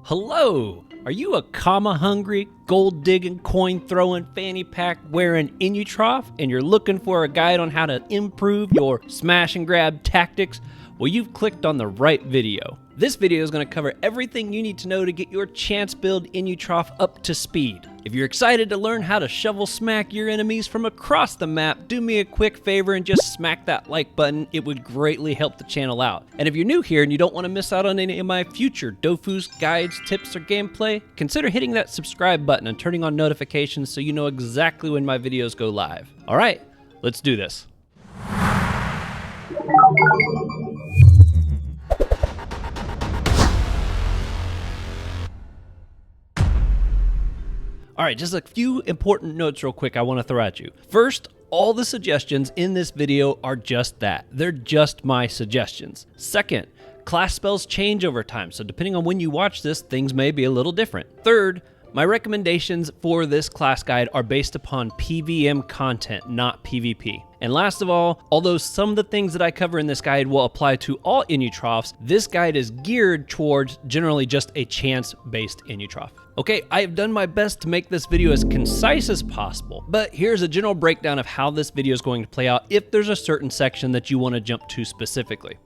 Hello! Are you a comma-hungry, gold-digging, coin-throwing, fanny pack-wearing Enutrof and you're looking for a guide on how to improve your smash-and-grab tactics? Well, you've clicked on the right video. This video is going to cover everything you need to know to get your chance build Enutrof up to speed. If you're excited to learn how to shovel smack your enemies from across the map, do me a quick favor and just smack that like button. It would greatly help the channel out. And if you're new here and you don't want to miss out on any of my future Dofus, guides, tips, or gameplay, consider hitting that subscribe button and turning on notifications so you know exactly when my videos go live. All right, let's do this. All right, just a few important notes real quick I want to throw at you. First, all the suggestions in this video are just that. They're just my suggestions. Second, class spells change over time, so depending on when you watch this, things may be a little different. Third, my recommendations for this class guide are based upon PVM content, not PvP. And last of all, although some of the things that I cover in this guide will apply to all Enutrofs, this guide is geared towards generally just a chance-based Enutrof. Okay, I have done my best to make this video as concise as possible, but here's a general breakdown of how this video is going to play out if there's a certain section that you want to jump to specifically.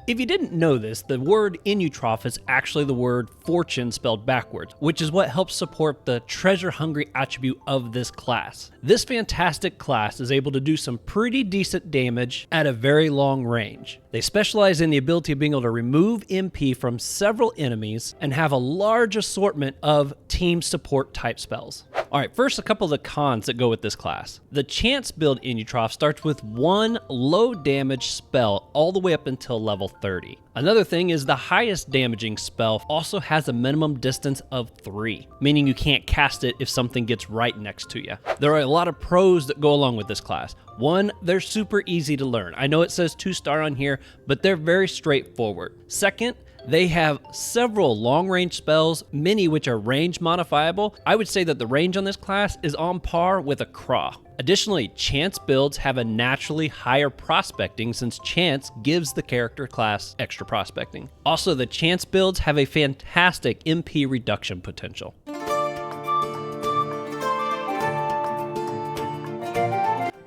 If you didn't know this, the word Enutrof is actually the word fortune spelled backwards, which is what helps support the treasure-hungry attribute of this class. This fantastic class is able to do some pretty decent damage at a very long range. They specialize in the ability of being able to remove MP from several enemies and have a large assortment of team support type spells. All right, first a couple of the cons that go with this class. The chance build Enutrof starts with one low damage spell all the way up until level 30. Another thing is the highest damaging spell also has a minimum distance of 3, meaning you can't cast it if something gets right next to you. There are a lot of pros that go along with this class. One, they're super easy to learn. I know it says 2-star on here, but they're very straightforward. Second, they have several long-range spells, many which are range modifiable. I would say that the range on this class is on par with a Craw. Additionally, chance builds have a naturally higher prospecting since chance gives the character class extra prospecting. Also, the chance builds have a fantastic MP reduction potential.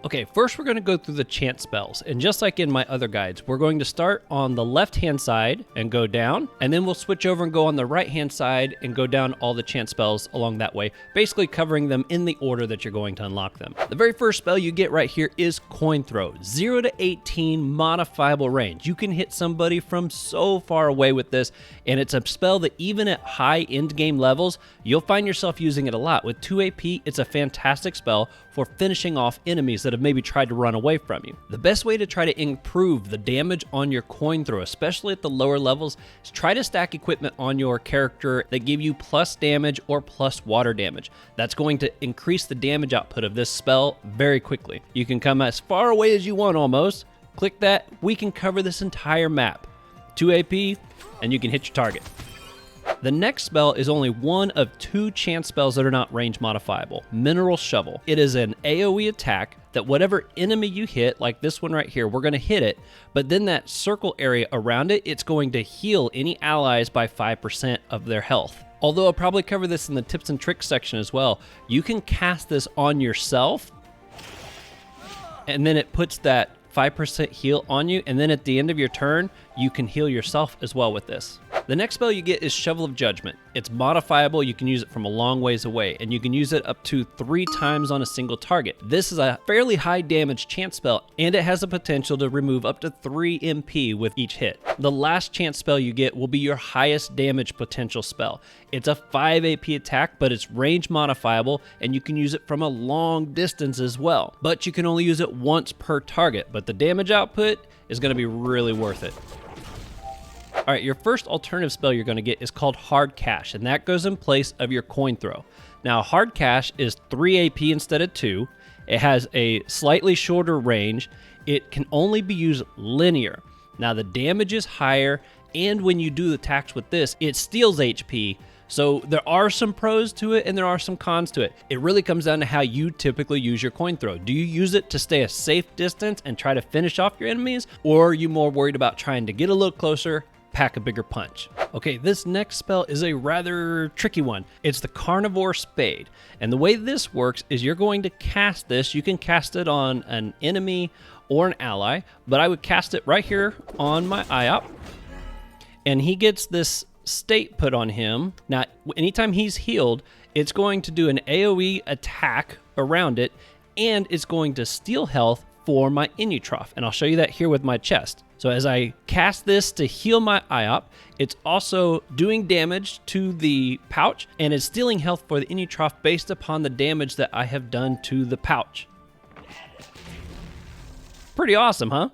Okay, first we're going to go through the chance spells, and just like in my other guides, we're going to start on the left-hand side and go down, and then we'll switch over and go on the right-hand side and go down all the chance spells along that way, basically covering them in the order that you're going to unlock them. The very first spell you get right here is Coin Throw, 0 to 18 modifiable range. You can hit somebody from so far away with this, and it's a spell that even at high endgame levels, you'll find yourself using it a lot. With 2 AP, it's a fantastic spell for finishing off enemies that have maybe tried to run away from you. The best way to try to improve the damage on your coin throw, especially at the lower levels, is try to stack equipment on your character that give you plus damage or plus water damage. That's going to increase the damage output of this spell very quickly. You can come as far away as you want almost. Click that, we can cover this entire map. 2 AP, and you can hit your target. The next spell is only one of 2 chance spells that are not range modifiable. Mineral Shovel. It is an AoE attack that whatever enemy you hit, like this one right here, we're going to hit it, but then that circle area around it, it's going to heal any allies by 5% of their health. Although I'll probably cover this in the tips and tricks section as well, you can cast this on yourself, and then it puts that 5% heal on you, and then at the end of your turn, you can heal yourself as well with this. The next spell you get is Shovel of Judgment. It's modifiable, you can use it from a long ways away, and you can use it up to 3 times on a single target. This is a fairly high damage chance spell, and it has the potential to remove up to 3 MP with each hit. The last chance spell you get will be your highest damage potential spell. It's a 5 AP attack, but it's range modifiable, and you can use it from a long distance as well. But you can only use it once per target, but the damage output is going to be really worth it. All right, your first alternative spell you're going to get is called Hard Cash, and that goes in place of your Coin Throw. Now, Hard Cash is 3 AP instead of 2. It has a slightly shorter range. It can only be used linear. Now, the damage is higher, and when you do the attacks with this, it steals HP, So there are some pros to it and there are some cons to it. It really comes down to how you typically use your coin throw. Do you use it to stay a safe distance and try to finish off your enemies? Or are you more worried about trying to get a little closer, pack a bigger punch? Okay, this next spell is a rather tricky one. It's the Carnivore Spade. And the way this works is you're going to cast this. You can cast it on an enemy or an ally, but I would cast it right here on my IOP. And he gets this state put on him. Now, anytime he's healed, it's going to do an AoE attack around it, and it's going to steal health for my Enutrof. And I'll show you that here with my chest. So as I cast this to heal my IOP, it's also doing damage to the pouch, and it's stealing health for the Enutrof based upon the damage that I have done to the pouch. Pretty awesome, huh?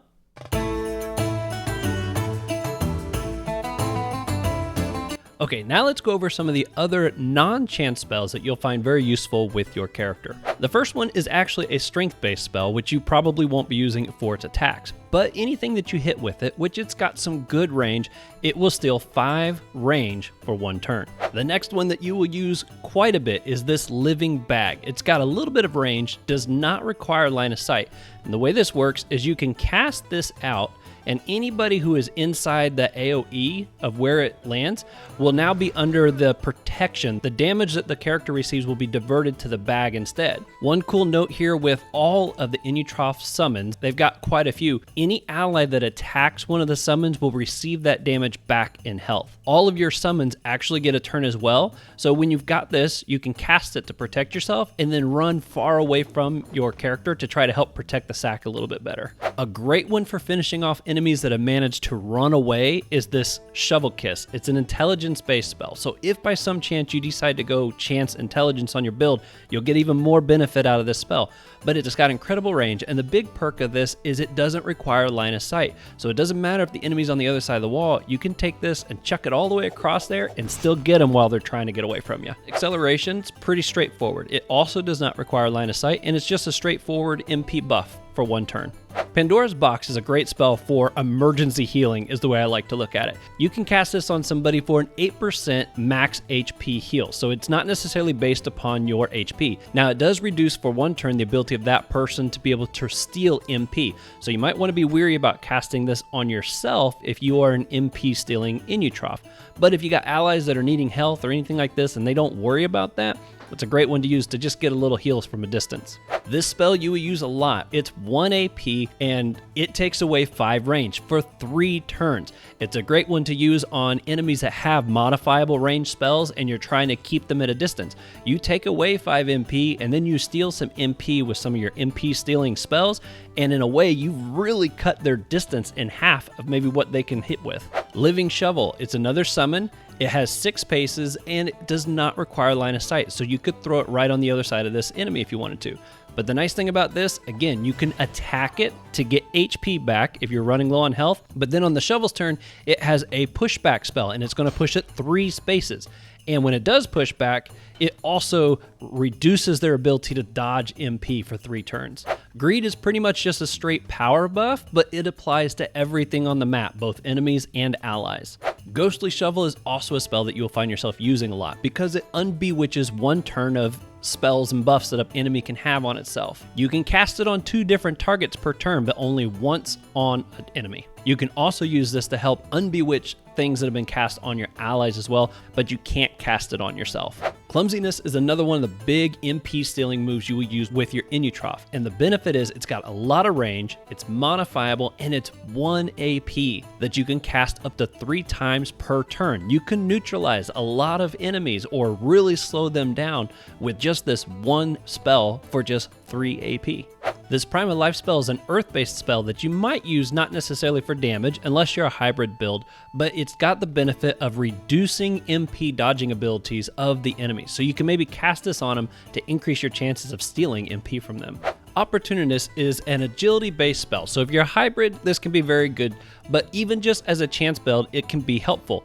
Okay, now let's go over some of the other non-chance spells that you'll find very useful with your character. The first one is actually a strength-based spell, which you probably won't be using for its attacks, but anything that you hit with it, which it's got some good range, it will steal 5 range for 1 turn. The next one that you will use quite a bit is this Living Bag. It's got a little bit of range, does not require line of sight, and the way this works is you can cast this out, and anybody who is inside the AoE of where it lands will now be under the protection. The damage that the character receives will be diverted to the bag instead. One cool note here with all of the Enutrof summons, they've got quite a few. Any ally that attacks one of the summons will receive that damage back in health. All of your summons actually get a turn as well, so when you've got this, you can cast it to protect yourself and then run far away from your character to try to help protect the sack a little bit better. A great one for finishing off enemies that have managed to run away is this Shovel Kiss. It's an intelligence-based spell, so if by some chance you decide to go chance intelligence on your build, you'll get even more benefit out of this spell. But it just got incredible range, and the big perk of this is it doesn't require line of sight. So it doesn't matter if the enemy's on the other side of the wall, you can take this and chuck it all the way across there and still get them while they're trying to get away from you. Acceleration's pretty straightforward. It also does not require line of sight, and it's just a straightforward MP buff for 1 turn. Pandora's Box is a great spell for emergency healing is the way I like to look at it. You can cast this on somebody for an 8% max HP heal, so it's not necessarily based upon your HP. Now it does reduce for 1 turn the ability of that person to be able to steal MP, so you might want to be weary about casting this on yourself if you are an MP stealing Enutrof. But if you got allies that are needing health or anything like this and they don't worry about that, it's a great one to use to just get a little heals from a distance. This spell you will use a lot. It's 1 AP and it takes away 5 range for 3 turns. It's a great one to use on enemies that have modifiable range spells and you're trying to keep them at a distance. You take away 5 MP and then you steal some MP with some of your MP stealing spells, and in a way you really cut their distance in half of maybe what they can hit with. Living Shovel, it's another summon. It has 6 paces and it does not require line of sight, so you could throw it right on the other side of this enemy if you wanted to. But the nice thing about this, again, you can attack it to get HP back if you're running low on health, but then on the Shovel's turn, it has a pushback spell and it's going to push it 3 spaces. And when it does push back, it also reduces their ability to dodge MP for 3 turns. Greed is pretty much just a straight power buff, but it applies to everything on the map, both enemies and allies. Ghostly Shovel is also a spell that you'll find yourself using a lot because it unbewitches 1 turn of spells and buffs that an enemy can have on itself. You can cast it on 2 different targets per turn, but only once on an enemy. You can also use this to help unbewitch things that have been cast on your allies as well, but you can't cast it on yourself. Clumsiness is another one of the big MP stealing moves you will use with your Enutrof, and the benefit is it's got a lot of range, it's modifiable, and it's 1 AP that you can cast up to 3 times per turn. You can neutralize a lot of enemies or really slow them down with just this 1 spell for just 3 AP. This Prime of Life spell is an earth-based spell that you might use not necessarily for damage unless you're a hybrid build, but it's got the benefit of reducing MP dodging abilities of the enemy. So you can maybe cast this on them to increase your chances of stealing MP from them. Opportunist is an agility-based spell, so if you're a hybrid, this can be very good, but even just as a chance build, it can be helpful.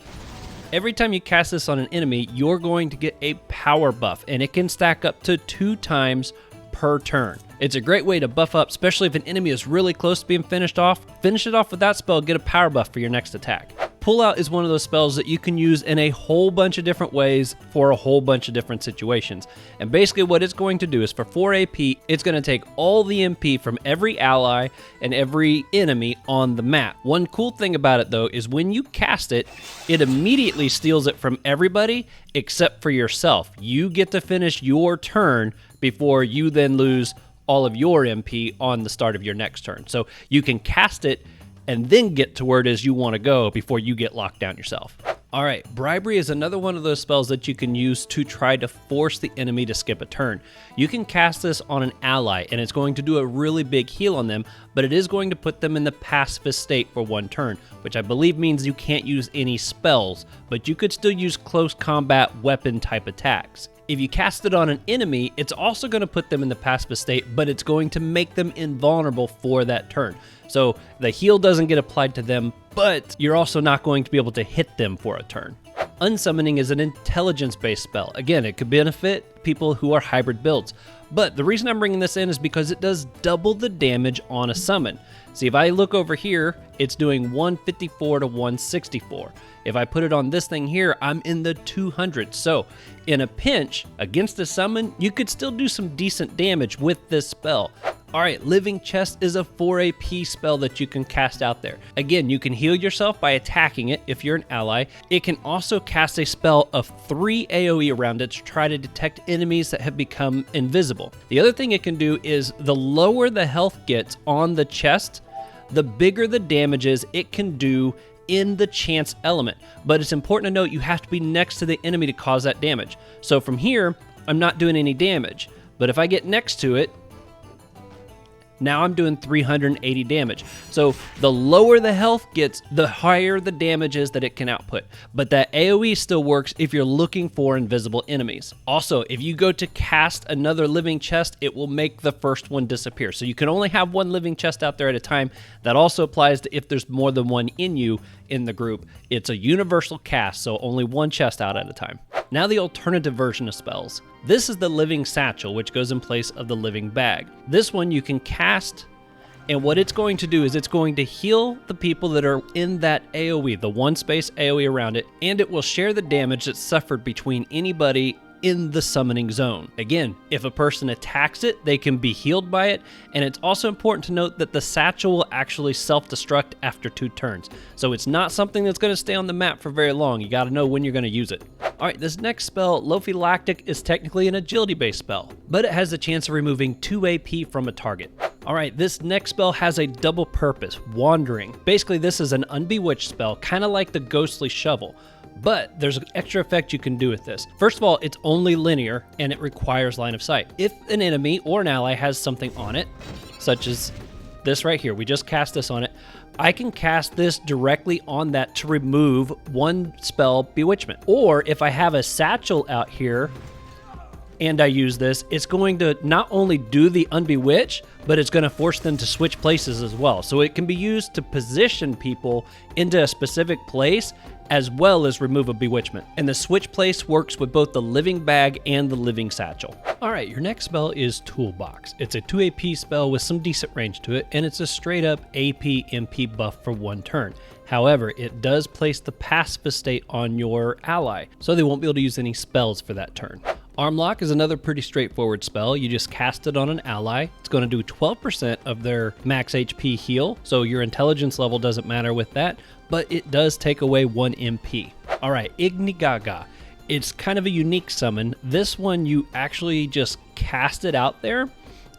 Every time you cast this on an enemy, you're going to get a power buff, and it can stack up to 2 times per turn. It's a great way to buff up, especially if an enemy is really close to being finished off. Finish it off with that spell, get a power buff for your next attack. Pullout is one of those spells that you can use in a whole bunch of different ways for a whole bunch of different situations. And basically what it's going to do is for 4 AP, it's going to take all the MP from every ally and every enemy on the map. One cool thing about it though is when you cast it, it immediately steals it from everybody except for yourself. You get to finish your turn before you then lose all of your MP on the start of your next turn. So you can cast it and then get to where it is you want to go before you get locked down yourself. All right, Bribery is another one of those spells that you can use to try to force the enemy to skip a turn. You can cast this on an ally, and it's going to do a really big heal on them, but it is going to put them in the pacifist state for 1 turn, which I believe means you can't use any spells, but you could still use close combat weapon type attacks. If you cast it on an enemy, it's also going to put them in the pacifist state, but it's going to make them invulnerable for that turn. So the heal doesn't get applied to them, but you're also not going to be able to hit them for a turn. Unsummoning is an intelligence-based spell. Again, it could benefit people who are hybrid builds, but the reason I'm bringing this in is because it does double the damage on a summon. See, if I look over here, it's doing 154 to 164. If I put it on this thing here, I'm in the 200s. So in a pinch against a summon, you could still do some decent damage with this spell. All right, Living Chest is a 4 AP spell that you can cast out there. Again, you can heal yourself by attacking it if you're an ally. It can also cast a spell of 3 AoE around it to try to detect enemies that have become invisible. The other thing it can do is the lower the health gets on the chest, the bigger the damage is it can do in the chance element. But it's important to note you have to be next to the enemy to cause that damage. So from here, I'm not doing any damage. But if I get next to it, now I'm doing 380 damage. So the lower the health gets, the higher the damage is that it can output. But that AoE still works if you're looking for invisible enemies. Also, if you go to cast another living chest, it will make the first one disappear. So you can only have 1 living chest out there at a time. That also applies to if there's more than 1 in you in the group. It's a universal cast, so only 1 chest out at a time. Now the alternative version of spells. This is the Living Satchel, which goes in place of the Living Bag. This one you can cast, and what it's going to do is it's going to heal the people that are in that AoE, the 1 space AoE around it, and it will share the damage that's suffered between anybody in the summoning zone. Again, if a person attacks it, they can be healed by it, and it's also important to note that the satchel will actually self-destruct after 2 turns. So it's not something that's going to stay on the map for very long. You got to know when you're going to use it. All right, this next spell, Lophylactic, is technically an agility-based spell, but it has the chance of removing 2 AP from a target. All right, this next spell has a double purpose, Wandering. Basically, this is an unbewitched spell, kind of like the Ghostly Shovel. But there's an extra effect you can do with this. First of all, it's only linear and it requires line of sight. If an enemy or an ally has something on it, such as this right here, we just cast this on it, I can cast this directly on that to remove 1 spell Bewitchment. Or if I have a satchel out here and I use this, it's going to not only do the Unbewitch, but it's going to force them to switch places as well. So it can be used to position people into a specific place as well as remove a bewitchment. And the switch place works with both the Living Bag and the Living Satchel. All right, your next spell is Toolbox. It's a 2 AP spell with some decent range to it, and it's a straight up AP MP buff for 1 turn. However, it does place the pacifist state on your ally, so they won't be able to use any spells for that turn. Armlock is another pretty straightforward spell. You just cast it on an ally. It's going to do 12% of their max HP heal, so your intelligence level doesn't matter with that, but it does take away 1 MP. All right, Ignigaga. It's kind of a unique summon. This one, you actually just cast it out there,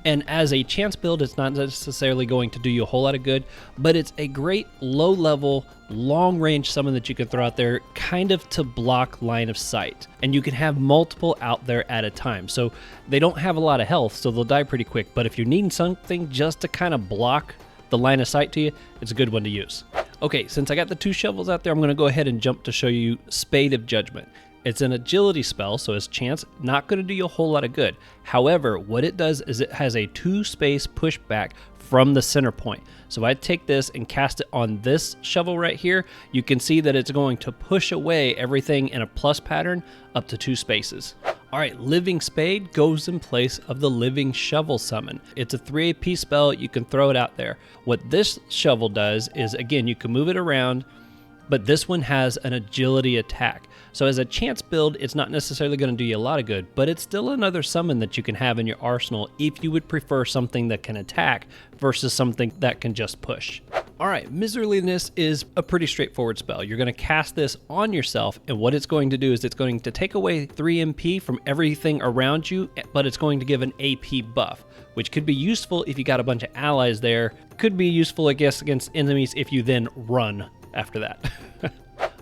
and as a chance build, it's not necessarily going to do you a whole lot of good, but it's a great low-level, long-range summon that you can throw out there kind of to block line of sight. And you can have multiple out there at a time. So they don't have a lot of health, so they'll die pretty quick. But if you're needing something just to kind of block the line of sight to you, it's a good one to use. Okay, since I got the 2 shovels out there, I'm going to go ahead and jump to show you Spade of Judgment. It's an agility spell, so its chance not going to do you a whole lot of good. However, what it does is it has a 2-space pushback from the center point. So if I take this and cast it on this shovel right here, you can see that it's going to push away everything in a plus pattern up to 2 spaces. All right, Living Spade goes in place of the Living Shovel summon. It's a 3 AP spell, you can throw it out there. What this shovel does is, again, you can move it around, but this one has an agility attack. So as a chance build, it's not necessarily going to do you a lot of good, but it's still another summon that you can have in your arsenal if you would prefer something that can attack versus something that can just push. All right, Miserliness is a pretty straightforward spell. You're going to cast this on yourself, and what it's going to do is it's going to take away 3 MP from everything around you, but it's going to give an AP buff, which could be useful if you got a bunch of allies there. Could be useful, I guess, against enemies if you then run after that.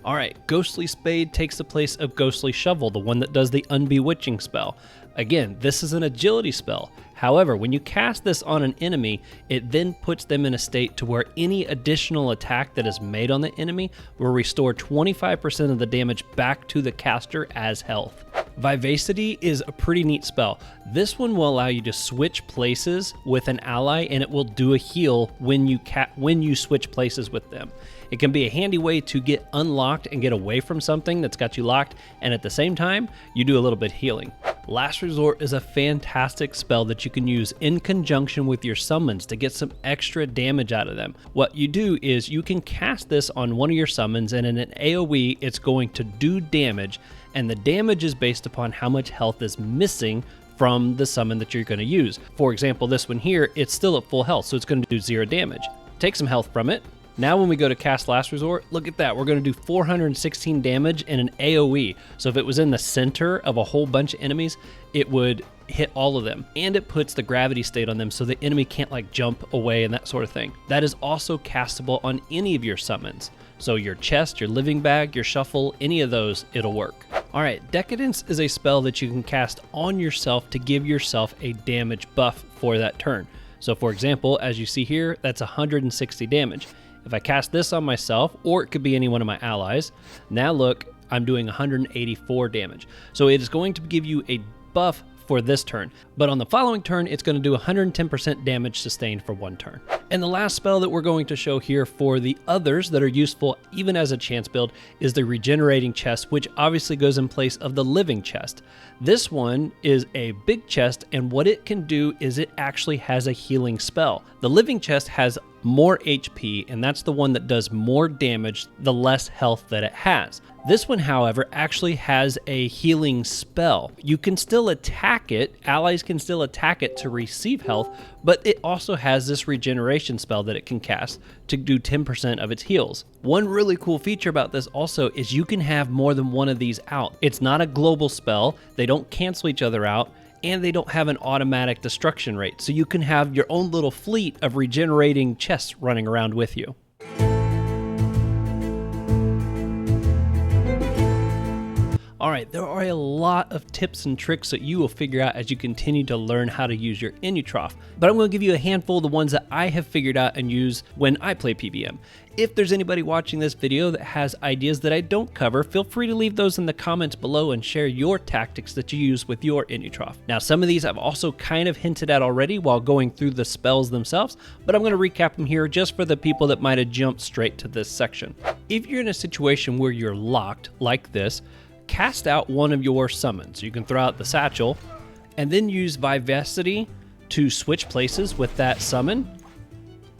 All right, Ghostly Spade takes the place of Ghostly Shovel, the one that does the Unbewitching spell. Again, this is an agility spell. However, when you cast this on an enemy, it then puts them in a state to where any additional attack that is made on the enemy will restore 25% of the damage back to the caster as health. Vivacity is a pretty neat spell. This one will allow you to switch places with an ally, and it will do a heal when you switch places with them. It can be a handy way to get unlocked and get away from something that's got you locked, and at the same time, you do a little bit of healing. Last Resort is a fantastic spell that you can use in conjunction with your summons to get some extra damage out of them. What you do is you can cast this on one of your summons, and in an AoE, it's going to do damage, and the damage is based upon how much health is missing from the summon that you're going to use. For example, this one here, it's still at full health, so it's going to do 0 damage. Take some health from it. Now when we go to cast Last Resort, look at that. We're going to do 416 damage in an AoE. So if it was in the center of a whole bunch of enemies, it would hit all of them. And it puts the gravity state on them so the enemy can't like jump away and that sort of thing. That is also castable on any of your summons. So your chest, your living bag, your shuffle, any of those, it'll work. All right, Decadence is a spell that you can cast on yourself to give yourself a damage buff for that turn. So for example, as you see here, that's 160 damage. If I cast this on myself, or it could be any one of my allies, now look, I'm doing 184 damage. So it is going to give you a buff for this turn, but on the following turn, it's going to do 110% damage sustained for 1 turn. And the last spell that we're going to show here for the others that are useful even as a chance build is the Regenerating Chest, which obviously goes in place of the Living Chest. This one is a big chest, and what it can do is it actually has a healing spell. The Living Chest has more HP, and that's the one that does more damage the less health that it has. This one, however, actually has a healing spell. You can still attack it, allies can still attack it to receive health, but it also has this regeneration spell that it can cast to do 10% of its heals. One really cool feature about this also is you can have more than one of these out. It's not a global spell, they don't cancel each other out, and they don't have an automatic destruction rate. So you can have your own little fleet of regenerating chests running around with you. All right, there are a lot of tips and tricks that you will figure out as you continue to learn how to use your Enutrof, but I'm going to give you a handful of the ones that I have figured out and use when I play PBM. If there's anybody watching this video that has ideas that I don't cover, feel free to leave those in the comments below and share your tactics that you use with your Enutrof. Now, some of these I've also kind of hinted at already while going through the spells themselves, but I'm going to recap them here just for the people that might have jumped straight to this section. If you're in a situation where you're locked like this, cast out one of your summons. You can throw out the satchel and then use Vivacity to switch places with that summon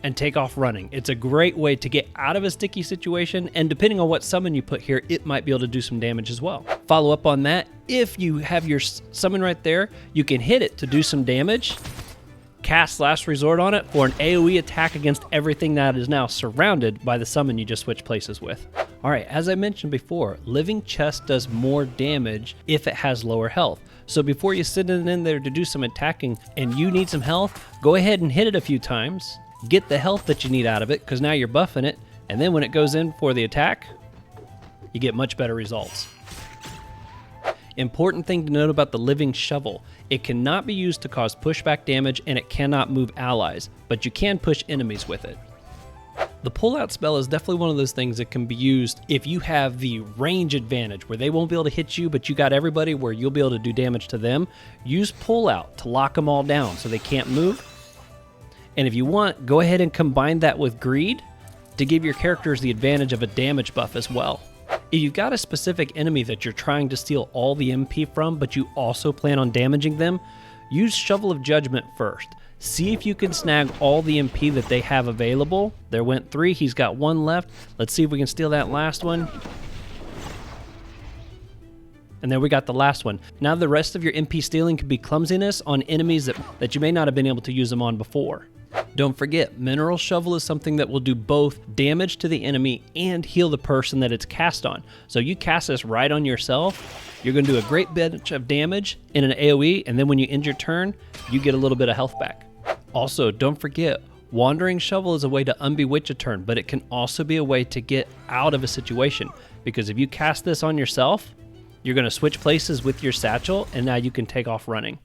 and take off running. It's a great way to get out of a sticky situation, and depending on what summon you put here, it might be able to do some damage as well. Follow up on that, if you have your summon right there, you can hit it to do some damage, cast Last Resort on it for an AoE attack against everything that is now surrounded by the summon you just switched places with. All right, as I mentioned before, Living Chest does more damage if it has lower health. So before you send it in there to do some attacking and you need some health, go ahead and hit it a few times, get the health that you need out of it because now you're buffing it, and then when it goes in for the attack, you get much better results. Important thing to note about the Living Shovel, it cannot be used to cause pushback damage and it cannot move allies, but you can push enemies with it. The pullout spell is definitely one of those things that can be used if you have the range advantage where they won't be able to hit you, but you got everybody where you'll be able to do damage to them. Use pullout to lock them all down so they can't move. And if you want, go ahead and combine that with Greed to give your characters the advantage of a damage buff as well. If you've got a specific enemy that you're trying to steal all the MP from, but you also plan on damaging them, use Shovel of Judgment first. See if you can snag all the MP that they have available. There went 3, he's got 1 left. Let's see if we can steal that last one. And there we got the last one. Now the rest of your MP stealing could be clumsiness on enemies that you may not have been able to use them on before. Don't forget, Mineral Shovel is something that will do both damage to the enemy and heal the person that it's cast on. So you cast this right on yourself, you're going to do a great bit of damage in an AoE, and then when you end your turn, you get a little bit of health back. Also, don't forget, Wandering Shovel is a way to unbewitch a turn, but it can also be a way to get out of a situation. Because if you cast this on yourself, you're going to switch places with your satchel, and now you can take off running.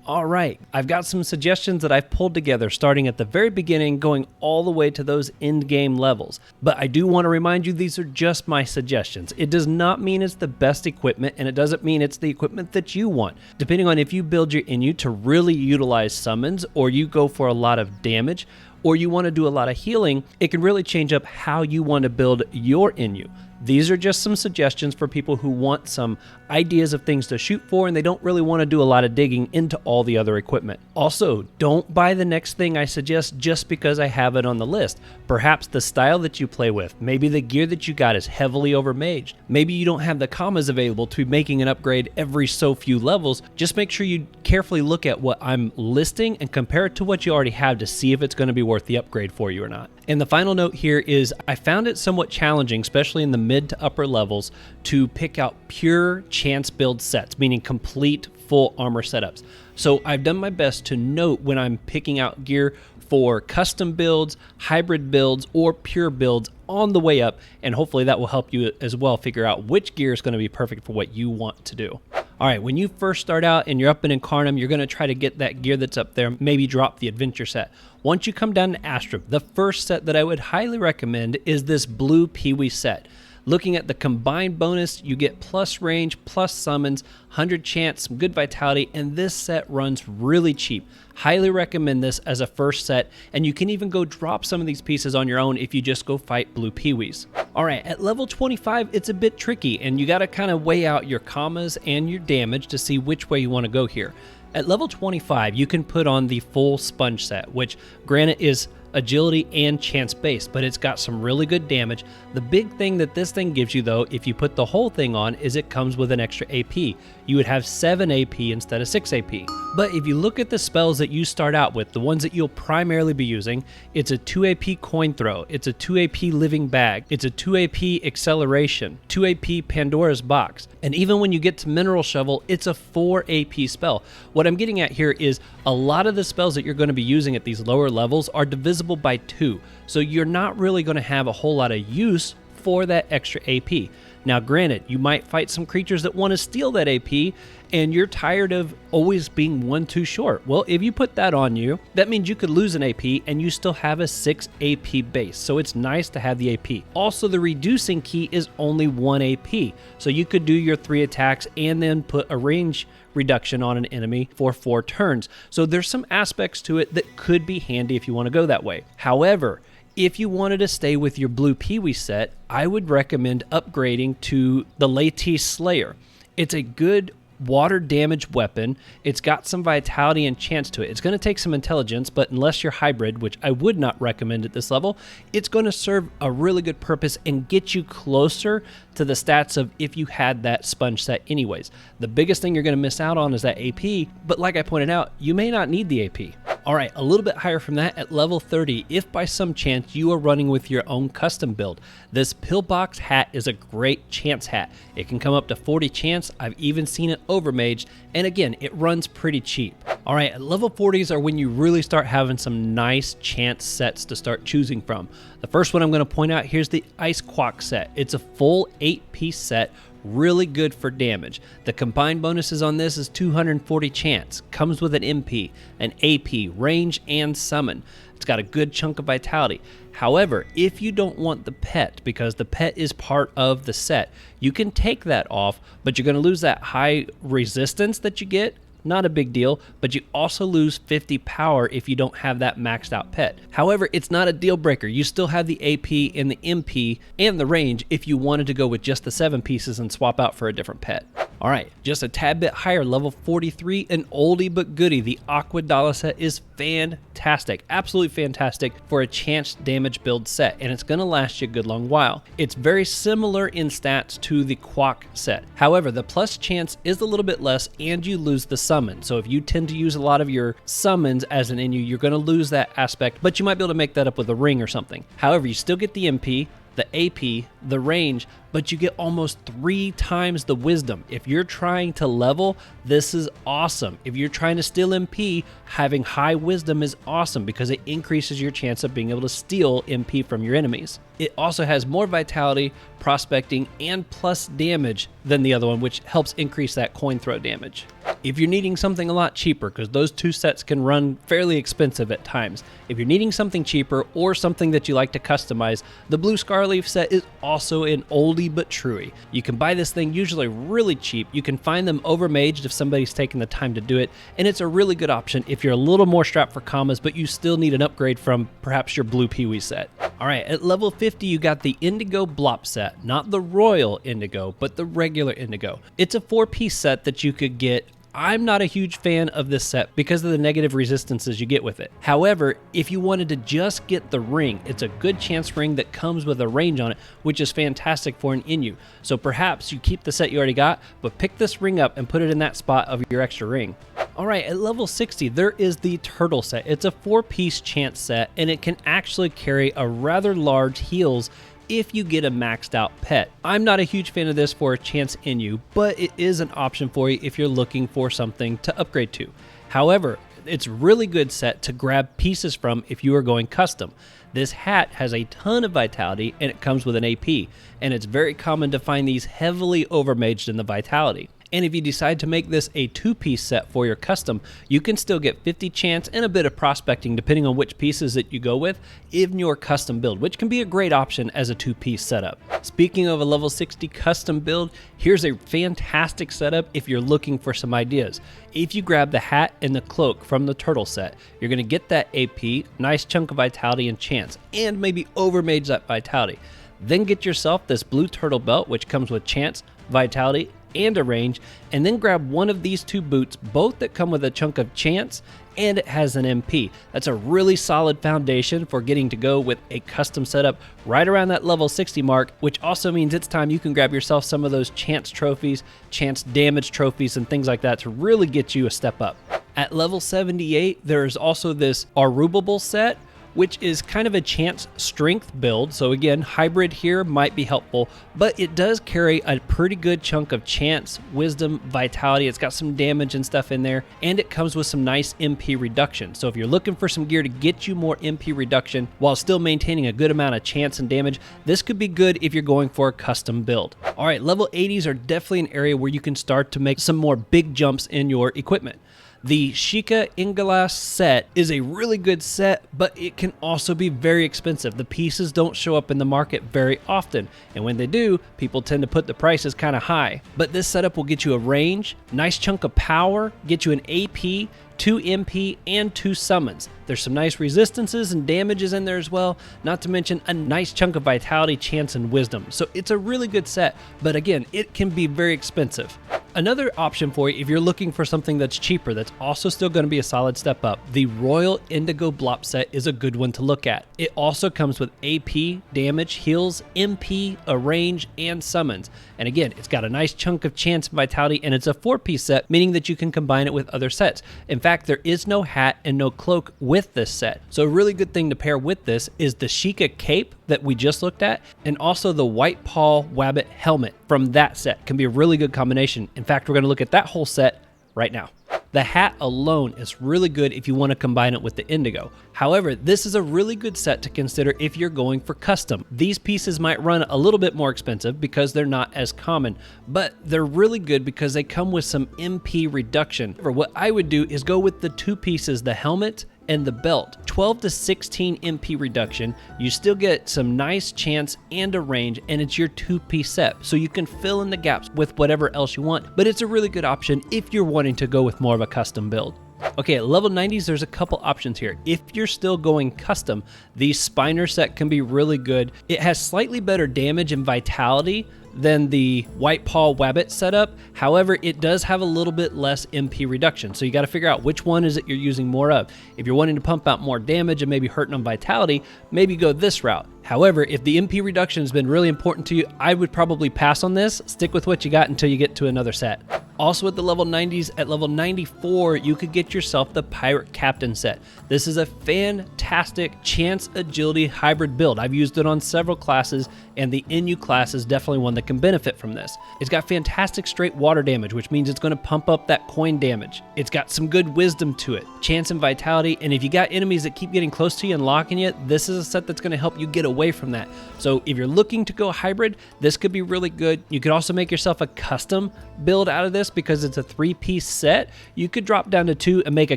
All right, I've got some suggestions that I've pulled together starting at the very beginning, going all the way to those end game levels. But I do want to remind you, these are just my suggestions. It does not mean it's the best equipment, and it doesn't mean it's the equipment that you want. Depending on if you build your Inu to really utilize summons, or you go for a lot of damage, or you want to do a lot of healing, it can really change up how you want to build your Inu. These are just some suggestions for people who want some ideas of things to shoot for and they don't really want to do a lot of digging into all the other equipment. Also, don't buy the next thing I suggest just because I have it on the list. Perhaps the style that you play with, maybe the gear that you got is heavily overmaged. Maybe you don't have the commas available to be making an upgrade every so few levels. Just make sure you carefully look at what I'm listing and compare it to what you already have to see if it's going to be worth the upgrade for you or not. And the final note here is I found it somewhat challenging, especially in the mid to upper levels, to pick out pure chance build sets, meaning complete full armor setups. So I've done my best to note when I'm picking out gear for custom builds, hybrid builds, or pure builds on the way up, and hopefully that will help you as well figure out which gear is going to be perfect for what you want to do. All right, when you first start out and you're up in Incarnum, you're going to try to get that gear that's up there, maybe drop the adventure set. Once you come down to Astrum, the first set that I would highly recommend is this blue Peewee set. Looking at the combined bonus, you get plus range, plus summons, 100 chance, some good vitality, and this set runs really cheap. Highly recommend this as a first set, and you can even go drop some of these pieces on your own if you just go fight blue Peewees. All right, at level 25, it's a bit tricky, and you got to kind of weigh out your commas and your damage to see which way you want to go here. At level 25, you can put on the full sponge set, which granted is agility and chance based, but it's got some really good damage. The big thing that this thing gives you though, if you put the whole thing on, is it comes with an extra AP. You would have 7 AP instead of 6 AP. But if you look at the spells that you start out with, the ones that you'll primarily be using, it's a 2 AP coin throw, it's a 2 AP living bag, it's a 2 AP acceleration, 2 AP Pandora's box, and even when you get to Mineral Shovel, it's a 4 AP spell. What I'm getting at here is a lot of the spells that you're going to be using at these lower levels are divisible by 2, so you're not really going to have a whole lot of use for that extra AP. Now granted, you might fight some creatures that want to steal that AP and you're tired of always being 1 too short. Well, if you put that on you, that means you could lose an AP and you still have a 6 AP base, so it's nice to have the AP. Also, the reducing key is only 1 AP, so you could do your 3 attacks and then put a range reduction on an enemy for 4 turns. So there's some aspects to it that could be handy if you want to go that way. However, if you wanted to stay with your blue Peewee set, I would recommend upgrading to the Latice Slayer. It's a good water damage weapon. It's got some vitality and chance to it. It's going to take some intelligence, but unless you're hybrid, which I would not recommend at this level, it's going to serve a really good purpose and get you closer to the stats of if you had that sponge set anyways. The biggest thing you're going to miss out on is that AP, but like I pointed out, you may not need the AP. All right, a little bit higher from that at level 30, if by some chance you are running with your own custom build, this Pillbox hat is a great chance hat. It can come up to 40 chance. I've even seen it overmaged, and again, it runs pretty cheap. All right, at level 40s are when you really start having some nice chance sets to start choosing from. The first one I'm going to point out here's the Ice Quack set. It's a full 8-piece set, really good for damage. The combined bonuses on this is 240 chance, comes with an MP, an AP, range, and summon. It's got a good chunk of vitality. However, if you don't want the pet, because the pet is part of the set, you can take that off, but you're going to lose that high resistance that you get. Not a big deal, but you also lose 50 power if you don't have that maxed out pet. However, it's not a deal breaker. You still have the AP and the MP and the range if you wanted to go with just the 7 pieces and swap out for a different pet. All right, just a tad bit higher, level 43, an oldie but goodie. The Aqua Dollar set is fantastic, absolutely fantastic for a chance damage build set, and it's going to last you a good long while. It's very similar in stats to the Quack set. However, the plus chance is a little bit less, and you lose the summon. So if you tend to use a lot of your summons as an Inu, you're going to lose that aspect, but you might be able to make that up with a ring or something. However, you still get the MP, the AP, the range, but you get almost 3 times the wisdom. If you're trying to level, this is awesome. If you're trying to steal MP, having high wisdom is awesome because it increases your chance of being able to steal MP from your enemies. It also has more vitality, prospecting, and plus damage than the other one, which helps increase that coin throw damage. If you're needing something a lot cheaper, because those 2 sets can run fairly expensive at times, if you're needing something cheaper or something that you like to customize, the Blue Scarleaf set is also an oldie but truey. You can buy this thing usually really cheap. You can find them overmaged if somebody's taking the time to do it, and it's a really good option if you're a little more strapped for commas, but you still need an upgrade from perhaps your Blue Peewee set. All right, at level 50, you got the Indigo Blop set, not the Royal Indigo, but the regular Indigo. It's a 4-piece set that you could get. I'm not a huge fan of this set because of the negative resistances you get with it. However, if you wanted to just get the ring, it's a good chance ring that comes with a range on it, which is fantastic for an Inu. So perhaps you keep the set you already got, but pick this ring up and put it in that spot of your extra ring. All right, at level 60, there is the Turtle set. It's a 4-piece chance set, and it can actually carry a rather large heals if you get a maxed out pet. I'm not a huge fan of this for a chance Inu, but it is an option for you if you're looking for something to upgrade to. However, it's a really good set to grab pieces from if you are going custom. This hat has a ton of vitality and it comes with an AP, and it's very common to find these heavily overmaged in the vitality. And if you decide to make this a 2-piece set for your custom, you can still get 50 chance and a bit of prospecting depending on which pieces that you go with in your custom build, which can be a great option as a 2-piece setup. Speaking of a level 60 custom build, here's a fantastic setup if you're looking for some ideas. If you grab the hat and the cloak from the Turtle set, you're going to get that AP, nice chunk of vitality and chance, and maybe overmage that vitality. Then get yourself this Blue Turtle belt, which comes with chance, vitality, and a range, and then grab one of these 2 boots, both that come with a chunk of chance and it has an MP. That's a really solid foundation for getting to go with a custom setup right around that level 60 mark, which also means it's time you can grab yourself some of those chance trophies, chance damage trophies, and things like that to really get you a step up. At level 78, there's also this Arubable set, which is kind of a chance strength build. So again, hybrid here might be helpful, but it does carry a pretty good chunk of chance, wisdom, vitality. It's got some damage and stuff in there, and it comes with some nice MP reduction. So if you're looking for some gear to get you more MP reduction while still maintaining a good amount of chance and damage, this could be good if you're going for a custom build. All right, level 80s are definitely an area where you can start to make some more big jumps in your equipment. The Sheikah Ingalas set is a really good set, but it can also be very expensive. The pieces don't show up in the market very often, and when they do, people tend to put the prices kind of high. But this setup will get you a range, nice chunk of power, get you an AP, 2 MP, and 2 summons. There's some nice resistances and damages in there as well, not to mention a nice chunk of vitality, chance, and wisdom. So it's a really good set, but again, it can be very expensive. Another option for you if you're looking for something that's cheaper that's also still going to be a solid step up, the Royal Indigo Blop set is a good one to look at. It also comes with AP, damage, heals, MP, a range, and summons. And again, it's got a nice chunk of chance and vitality, and it's a 4-piece set, meaning that you can combine it with other sets. In fact, there is no hat and no cloak with this set. So a really good thing to pair with this is the Sheikah cape that we just looked at, and also the White Paw Wabbit helmet from that set can be a really good combination. In fact, we're going to look at that whole set right now. The hat alone is really good if you want to combine it with the Indigo. However, this is a really good set to consider if you're going for custom. These pieces might run a little bit more expensive because they're not as common, but they're really good because they come with some MP reduction. For what I would do is go with the 2 pieces, the helmet and the belt. 12 to 16 MP reduction. You still get some nice chance and a range, and it's your 2-piece set, so you can fill in the gaps with whatever else you want, but it's a really good option if you're wanting to go with more of a custom build. Okay, at level 90s, there's a couple options here. If you're still going custom, the Spiner set can be really good. It has slightly better damage and vitality than the White Paw Wabbit setup. However, it does have a little bit less MP reduction. So you got to figure out which one is it you're using more of. If you're wanting to pump out more damage and maybe hurting on vitality, maybe go this route. However, if the MP reduction has been really important to you, I would probably pass on this. Stick with what you got until you get to another set. Also at the level 90s, at level 94, you could get yourself the Pirate Captain set. This is a fantastic chance agility hybrid build. I've used it on several classes, and the NU class is definitely one that can benefit from this. It's got fantastic straight water damage, which means it's going to pump up that coin damage. It's got some good wisdom to it, chance and vitality, and if you got enemies that keep getting close to you and locking you, this is a set that's going to help you get away from that. So if you're looking to go hybrid, this could be really good. You could also make yourself a custom build out of this because it's a 3-piece set. You could drop down to 2 and make a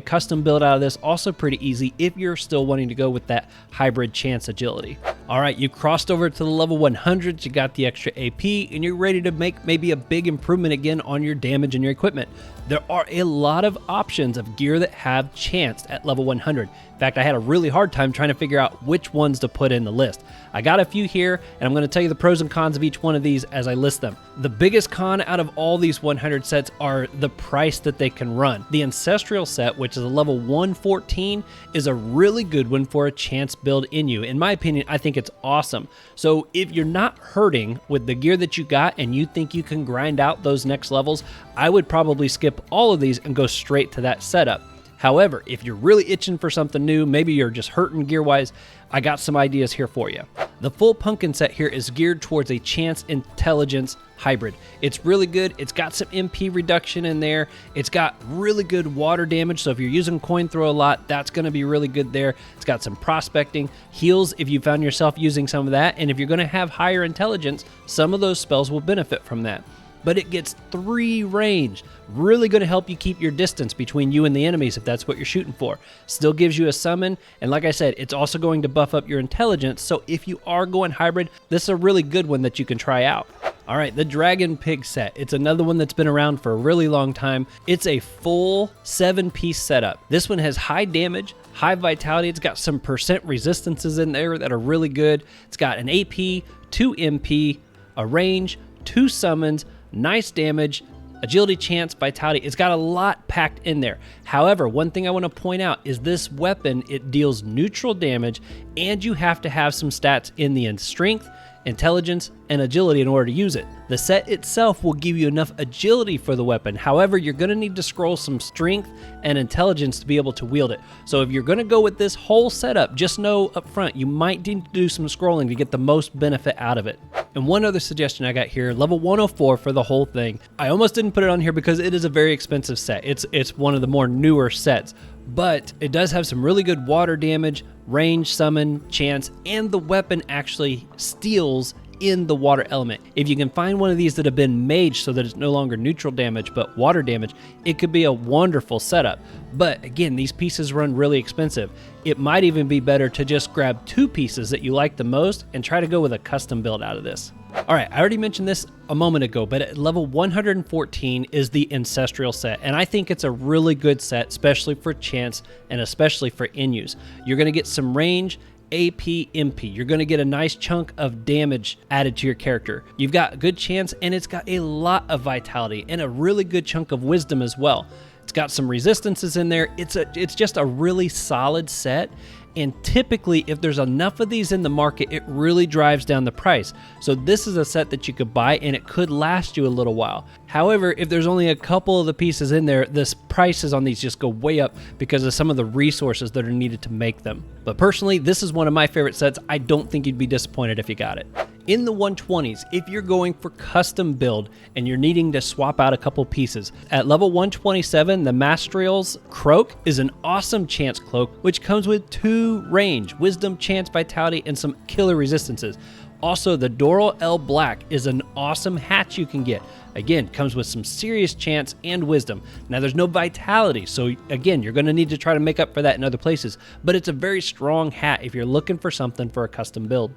custom build out of this, also pretty easy if you're still wanting to go with that hybrid chance agility. All right, you crossed over to the level 100s, you got the extra AP, and you're ready to make maybe a big improvement again on your damage and your equipment. There are a lot of options of gear that have chance at level 100. In fact, I had a really hard time trying to figure out which ones to put in the list. I got a few here, and I'm going to tell you the pros and cons of each one of these as I list them. The biggest con out of all these 100 sets are the price that they can run. The Ancestral set, which is a level 114, is a really good one for a chance build in you. In my opinion, I think it's awesome. So if you're not hurting with the gear that you got and you think you can grind out those next levels, I would probably skip all of these and go straight to that setup. However, if you're really itching for something new, maybe you're just hurting gear-wise, I got some ideas here for you. The full pumpkin set here is geared towards a chance intelligence hybrid. It's really good. It's got some MP reduction in there. It's got really good water damage, so if you're using coin throw a lot, that's going to be really good there. It's got some prospecting, heals if you found yourself using some of that, and if you're going to have higher intelligence, some of those spells will benefit from that. But it gets 3 range. Really going to help you keep your distance between you and the enemies if that's what you're shooting for. Still gives you a summon, and like I said, it's also going to buff up your intelligence, so if you are going hybrid, this is a really good one that you can try out. All right, the Dragon Pig set. It's another one that's been around for a really long time. It's a full 7-piece setup. This one has high damage, high vitality. It's got some percent resistances in there that are really good. It's got an AP, 2 MP, a range, 2 summons, nice damage, agility, chance, vitality. It's got a lot packed in there. However, one thing I want to point out is this weapon, it deals neutral damage, and you have to have some stats in the end strength, intelligence, and agility in order to use it. The set itself will give you enough agility for the weapon. However, you're going to need to scroll some strength and intelligence to be able to wield it. So if you're going to go with this whole setup, just know up front, you might need to do some scrolling to get the most benefit out of it. And one other suggestion I got here, level 104 for the whole thing. I almost didn't put it on here because it is a very expensive set. It's one of the more newer sets, but it does have some really good water damage, range, summon, chance, and the weapon actually steals in the water element. If you can find one of these that have been made so that it's no longer neutral damage but water damage, it could be a wonderful setup. But again, these pieces run really expensive. It might even be better to just grab 2 pieces that you like the most and try to go with a custom build out of this. All right, I already mentioned this a moment ago, but at level 114 is the Ancestral set, and I think it's a really good set, especially for chance and especially for NUs. You're going to get some range, AP, MP. You're going to get a nice chunk of damage added to your character. You've got a good chance, and it's got a lot of vitality and a really good chunk of wisdom as well. It's got some resistances in there. It's just a really solid set. And typically, if there's enough of these in the market, it really drives down the price. So this is a set that you could buy, and it could last you a little while. However, if there's only a couple of the pieces in there, the prices on these just go way up because of some of the resources that are needed to make them. But personally, this is one of my favorite sets. I don't think you'd be disappointed if you got it. In the 120s, if you're going for custom build and you're needing to swap out a couple pieces, at level 127, the Mastriel's Croak is an awesome chance cloak, which comes with 2 range, wisdom, chance, vitality, and some killer resistances. Also, the Doral L Black is an awesome hat you can get. Again, comes with some serious chance and wisdom. Now, there's no vitality, so again, you're going to need to try to make up for that in other places, but it's a very strong hat if you're looking for something for a custom build.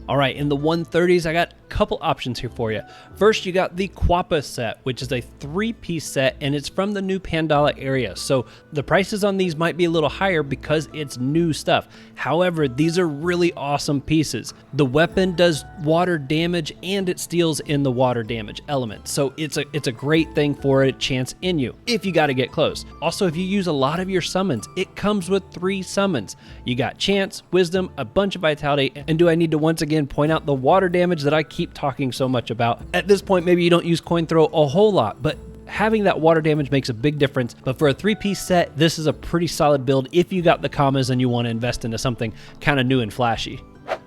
All right, in the 130s, I got a couple options here for you. First, you got the Quappa set, which is a 3-piece set, and it's from the new Pandala area. So the prices on these might be a little higher because it's new stuff. However, these are really awesome pieces. The weapon does water damage and it steals in the water damage element. So it's a great thing for a chance in you if you got to get close. Also, if you use a lot of your summons, it comes with 3 summons. You got chance, wisdom, a bunch of vitality, and do I need to once again point out the water damage that I keep talking so much about? At this point, maybe you don't use coin throw a whole lot, but having that water damage makes a big difference. But for a 3-piece set, this is a pretty solid build if you got the commas and you want to invest into something kind of new and flashy.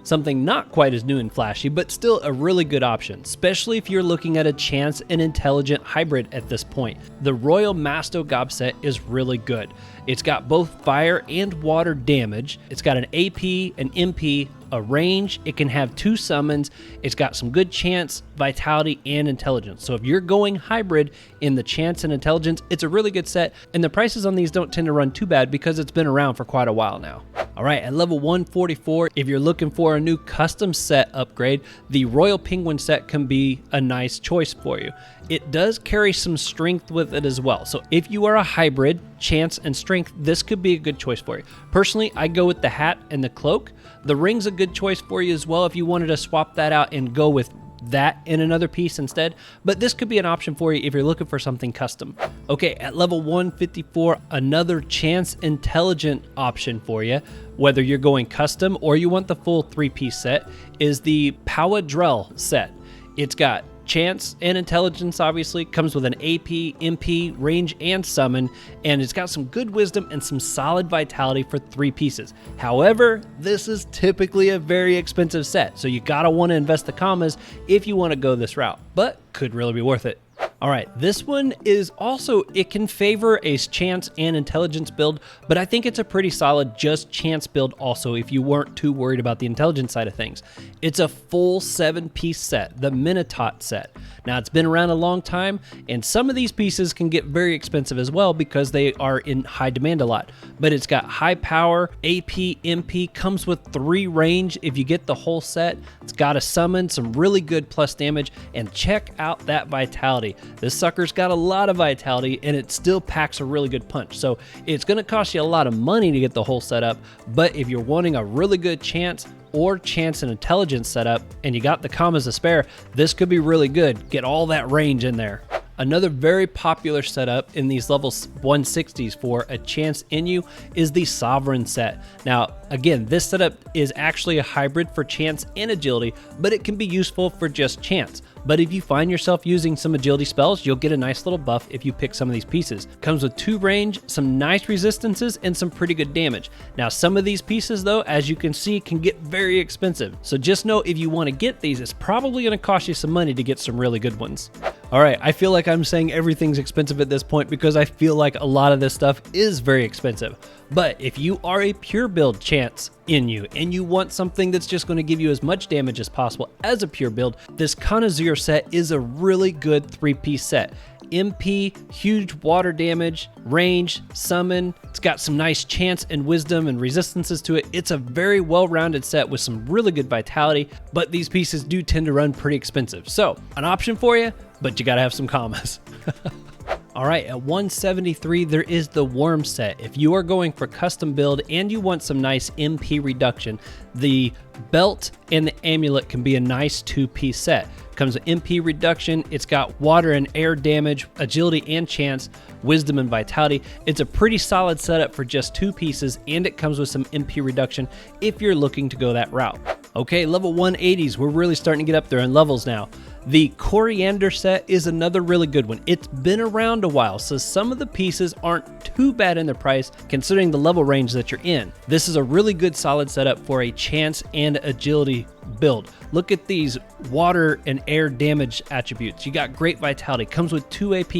Something not quite as new and flashy, but still a really good option, especially if you're looking at a chance and intelligent hybrid at this point. The Royal Masto Gob set is really good. It's got both fire and water damage. It's got an AP, an MP, a range. It can have 2 summons. It's got some good chance, vitality, and intelligence. So if you're going hybrid in the chance and intelligence, it's a really good set, and the prices on these don't tend to run too bad because it's been around for quite a while now. All right, at level 144, if you're looking for a new custom set upgrade, the Royal Penguin set can be a nice choice for you. It does carry some strength with it as well. So if you are a hybrid, chance and strength, this could be a good choice for you. Personally, I go with the hat and the cloak. The ring's a good choice for you as well if you wanted to swap that out and go with that in another piece instead, but this could be an option for you if you're looking for something custom. Okay, at level 154, another chance intelligent option for you, whether you're going custom or you want the full 3-piece set, is the Powa Drell set. It's got chance and intelligence, obviously, comes with an AP, MP, range, and summon, and it's got some good wisdom and some solid vitality for 3 pieces. However, this is typically a very expensive set, so you gotta want to invest the commas if you want to go this route, but could really be worth it. All right, this one is also, it can favor a chance and intelligence build, but I think it's a pretty solid just chance build also if you weren't too worried about the intelligence side of things. It's a full 7-piece set, the Minotaur set. Now, it's been around a long time, and some of these pieces can get very expensive as well because they are in high demand a lot. But it's got high power, AP, MP, comes with 3 range if you get the whole set. It's got a summon, some really good plus damage, and check out that vitality. This sucker's got a lot of vitality, and it still packs a really good punch. So it's going to cost you a lot of money to get the whole setup, but if you're wanting a really good chance or chance and intelligence setup, and you got the commas to spare, this could be really good. Get all that range in there. Another very popular setup in these level 160s for a chance in you is the Sovereign set. Now, again, this setup is actually a hybrid for chance and agility, but it can be useful for just chance. But if you find yourself using some agility spells, you'll get a nice little buff if you pick some of these pieces. Comes with 2 range, some nice resistances, and some pretty good damage. Now, some of these pieces, though, as you can see, can get very expensive. So just know if you want to get these, it's probably going to cost you some money to get some really good ones. All right, I feel like I'm saying everything's expensive at this point because I feel like a lot of this stuff is very expensive. But if you are a pure build chance in you and you want something that's just going to give you as much damage as possible as a pure build, this Conazure set is a really good 3-piece set. MP, huge water damage, range, summon. It's got some nice chance and wisdom and resistances to it. It's a very well-rounded set with some really good vitality, but these pieces do tend to run pretty expensive. So, an option for you, but you gotta have some commas. All right, at 173, there is the Worm set. If you are going for custom build and you want some nice MP reduction, the belt and the amulet can be a nice 2-piece set. Comes with MP reduction, it's got water and air damage, agility and chance, wisdom and vitality. It's a pretty solid setup for just 2 pieces, and it comes with some MP reduction if you're looking to go that route. Okay, level 180s, we're really starting to get up there in levels now. The Coriander set is another really good one. It's been around a while, so some of the pieces aren't too bad in their price considering the level range that you're in. This is a really good solid setup for a chance and agility build. Look at these water and air damage attributes. You got great vitality, comes with 2 AP.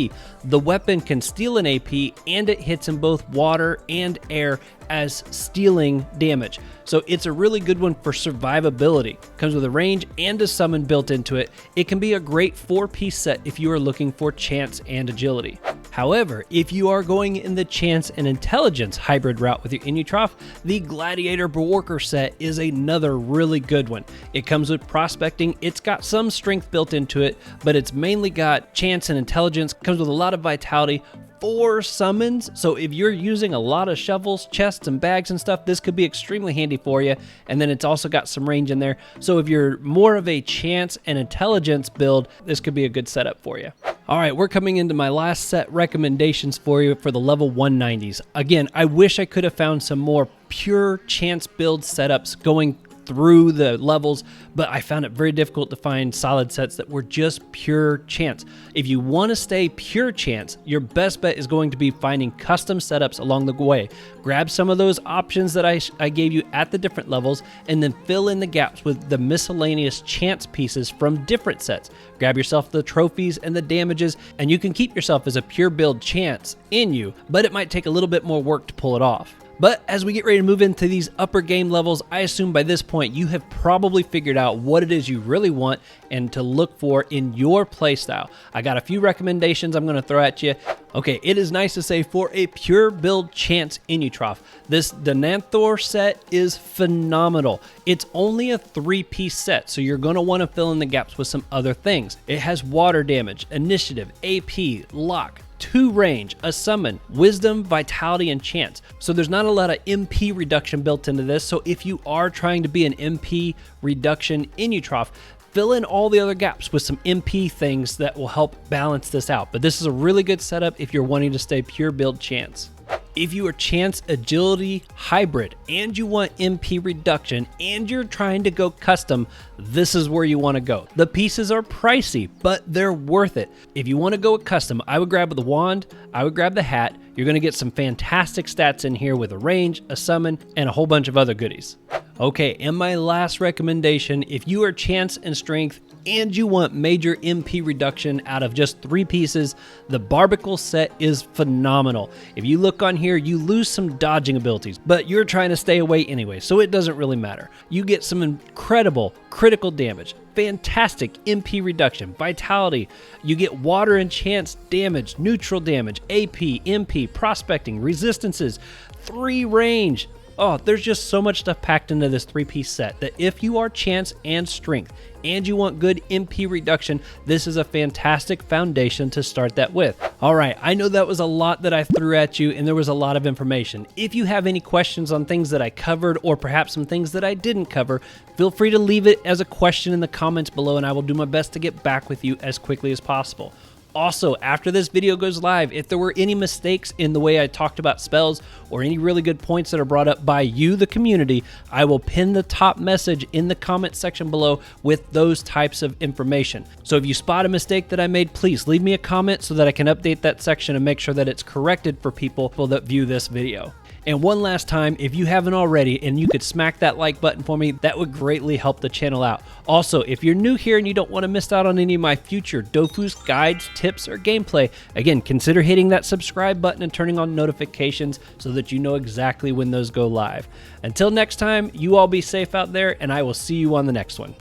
The weapon can steal an AP and it hits in both water and air as stealing damage. So it's a really good one for survivability. Comes with a range and a summon built into it. It can be a great 4-piece set if you are looking for chance and agility. However, if you are going in the chance and intelligence hybrid route with your Enutrof, the Gladiator Worker set is another really good one. It comes with prospecting, it's got some strength built into it, but it's mainly got chance and intelligence, comes with a lot of vitality, 4 summons, so if you're using a lot of shovels, chests, and bags and stuff, this could be extremely handy for you. And then it's also got some range in there, so if you're more of a chance and intelligence build, this could be a good setup for you. All right, we're coming into my last set recommendations for you for the level 190s. Again, I wish I could have found some more pure chance build setups going through the levels, but I found it very difficult to find solid sets that were just pure chance. If you want to stay pure chance, your best bet is going to be finding custom setups along the way. Grab some of those options that I gave you at the different levels, and then fill in the gaps with the miscellaneous chance pieces from different sets. Grab yourself the trophies and the damages, and you can keep yourself as a pure build chance in you, but it might take a little bit more work to pull it off. But as we get ready to move into these upper game levels, I assume by this point you have probably figured out what it is you really want and to look for in your playstyle. I got a few recommendations I'm going to throw at you. Okay, it is nice to say for a pure build chance Enutrof, this Denanthor set is phenomenal. It's only a 3-piece set, so you're going to want to fill in the gaps with some other things. It has water damage, initiative, AP, lock, 2 range, a summon, wisdom, vitality, and chance. So there's not a lot of MP reduction built into this, so if you are trying to be an MP reduction Enutrof, fill in all the other gaps with some MP things that will help balance this out. But this is a really good setup if you're wanting to stay pure build chance. If you are chance agility hybrid and you want MP reduction and you're trying to go custom, this is where you want to go. The pieces are pricey, but they're worth it. If you want to go with custom, I would grab the wand, I would grab the hat. You're going to get some fantastic stats in here with a range, a summon, and a whole bunch of other goodies. Okay, and my last recommendation, if you are chance and strength and you want major MP reduction out of just 3 pieces, the Barbicle set is phenomenal. If you look on here, you lose some dodging abilities, but you're trying to stay away anyway, so it doesn't really matter. You get some incredible critical damage, fantastic MP reduction, vitality, you get water and chance damage, neutral damage, AP, MP, prospecting, resistances, 3 range. Oh, there's just so much stuff packed into this 3-piece set that if you are chance and strength and you want good MP reduction, this is a fantastic foundation to start that with. All right, I know that was a lot that I threw at you and there was a lot of information. If you have any questions on things that I covered or perhaps some things that I didn't cover, feel free to leave it as a question in the comments below and I will do my best to get back with you as quickly as possible. Also, after this video goes live, if there were any mistakes in the way I talked about spells or any really good points that are brought up by you, the community, I will pin the top message in the comment section below with those types of information. So if you spot a mistake that I made, please leave me a comment so that I can update that section and make sure that it's corrected for people that view this video. And one last time, if you haven't already and you could smack that like button for me, that would greatly help the channel out. Also, if you're new here and you don't want to miss out on any of my future Dofus guides, tips, or gameplay, again, consider hitting that subscribe button and turning on notifications so that you know exactly when those go live. Until next time, you all be safe out there and I will see you on the next one.